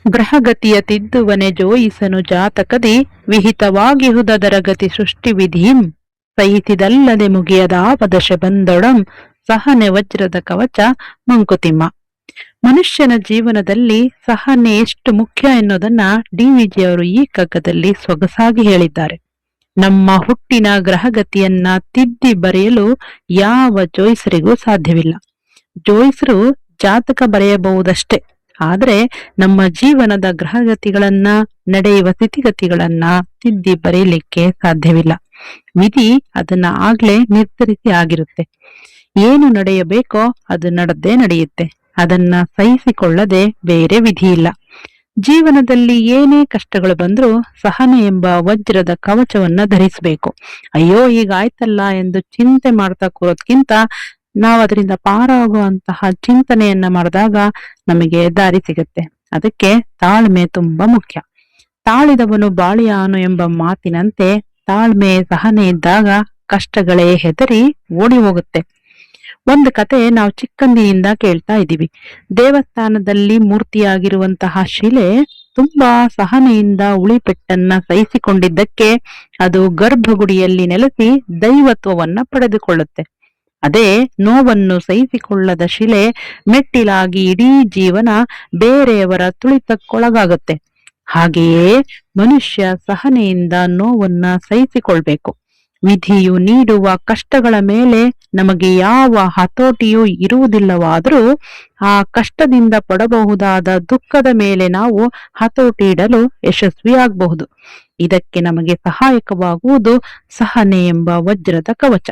ಗ್ರಹಗತಿಯ ತಿದ್ದುವನೆ ಜೋಯಿಸನು ಜಾತಕದಿ ವಿಹಿತವಾಗಿಹುದರ ಗತಿ ಸೃಷ್ಟಿ ವಿಧಿಂ ಸಹಿಸಿದಲ್ಲದೆ ಮುಗಿಯದಾಪದಶ ಬಂದೊಡಂ ಸಹನೆ ವಜ್ರದ ಕವಚ ಮಂಕುತಿಮ್ಮ. ಮನುಷ್ಯನ ಜೀವನದಲ್ಲಿ ಸಹನೆ ಎಷ್ಟು ಮುಖ್ಯ ಎನ್ನುವುದನ್ನ ಡಿ.ವಿ.ಜಿ ಅವರು ಈ ಕಗ್ಗದಲ್ಲಿ ಸೊಗಸಾಗಿ ಹೇಳಿದ್ದಾರೆ. ನಮ್ಮ ಹುಟ್ಟಿನ ಗ್ರಹಗತಿಯನ್ನ ತಿದ್ದಿ ಬರೆಯಲು ಯಾವ ಜೋಯಿಸರಿಗೂ ಸಾಧ್ಯವಿಲ್ಲ. ಜೋಯಿಸರು ಜಾತಕ ಬರೆಯಬಹುದಷ್ಟೇ, ಆದ್ರೆ ನಮ್ಮ ಜೀವನದ ಗ್ರಹಗತಿಗಳನ್ನ, ನಡೆಯುವ ಸ್ಥಿತಿಗತಿಗಳನ್ನ ತಿದ್ದಿ ಬರೆಯಲಿಕ್ಕೆ ಸಾಧ್ಯವಿಲ್ಲ. ವಿಧಿ ಅದನ್ನ ಆಗ್ಲೇ ನಿರ್ಧರಿಸಿ ಆಗಿರುತ್ತೆ. ಏನು ನಡೆಯಬೇಕೋ ಅದು ನಡೆದೇ ನಡೆಯುತ್ತೆ. ಅದನ್ನ ಸಹಿಸಿಕೊಳ್ಳದೆ ಬೇರೆ ವಿಧಿ ಇಲ್ಲ. ಜೀವನದಲ್ಲಿ ಏನೇ ಕಷ್ಟಗಳು ಬಂದ್ರೂ ಸಹನೆ ಎಂಬ ವಜ್ರದ ಕವಚವನ್ನ ಧರಿಸಬೇಕು. ಅಯ್ಯೋ ಹೀಗಾಯ್ತಲ್ಲ ಎಂದು ಚಿಂತೆ ಮಾಡ್ತಾ ಕೂರೋದ್ಕಿಂತ ನಾವು ಅದರಿಂದ ಪಾರಾಗುವಂತಹ ಚಿಂತನೆಯನ್ನ ಮಾಡಿದಾಗ ನಮಗೆ ದಾರಿ ಸಿಗುತ್ತೆ. ಅದಕ್ಕೆ ತಾಳ್ಮೆ ತುಂಬಾ ಮುಖ್ಯ. ತಾಳಿದವನು ಬಾಳಿಯಾನು ಎಂಬ ಮಾತಿನಂತೆ ತಾಳ್ಮೆ ಸಹನೆ ಇದ್ದಾಗ ಕಷ್ಟಗಳೇ ಹೆದರಿ ಓಡಿ ಹೋಗುತ್ತೆ. ಒಂದು ಕತೆ ನಾವು ಚಿಕ್ಕಂದಿನಿಂದ ಕೇಳ್ತಾ ಇದ್ದೀವಿ. ದೇವಸ್ಥಾನದಲ್ಲಿ ಮೂರ್ತಿಯಾಗಿರುವಂತಹ ಶಿಲೆ ತುಂಬಾ ಸಹನೆಯಿಂದ ಉಳಿಪೆಟ್ಟನ್ನ ಸಹಿಸಿಕೊಂಡಿದ್ದಕ್ಕೆ ಅದು ಗರ್ಭಗುಡಿಯಲ್ಲಿ ನೆಲೆಸಿ ದೈವತ್ವವನ್ನ ಪಡೆದುಕೊಳ್ಳುತ್ತೆ. ಅದೇ ನೋವನ್ನು ಸಹಿಸಿಕೊಳ್ಳದ ಶಿಲೆ ಮೆಟ್ಟಿಲಾಗಿ ಇಡೀ ಜೀವನ ಬೇರೆಯವರ ತುಳಿತಕ್ಕೊಳಗಾಗುತ್ತೆ. ಹಾಗೆಯೇ ಮನುಷ್ಯ ಸಹನೆಯಿಂದ ನೋವನ್ನ ಸಹಿಸಿಕೊಳ್ಬೇಕು. ವಿಧಿಯು ನೀಡುವ ಕಷ್ಟಗಳ ಮೇಲೆ ನಮಗೆ ಯಾವ ಹತೋಟಿಯೂ ಇರುವುದಿಲ್ಲವಾದರೂ ಆ ಕಷ್ಟದಿಂದ ಪಡಬಹುದಾದ ದುಃಖದ ಮೇಲೆ ನಾವು ಹತೋಟಿ ಇಡಲು ಯಶಸ್ವಿಯಾಗಬಹುದು. ಇದಕ್ಕೆ ನಮಗೆ ಸಹಾಯಕವಾಗುವುದು ಸಹನೆ ಎಂಬ ವಜ್ರದ ಕವಚ.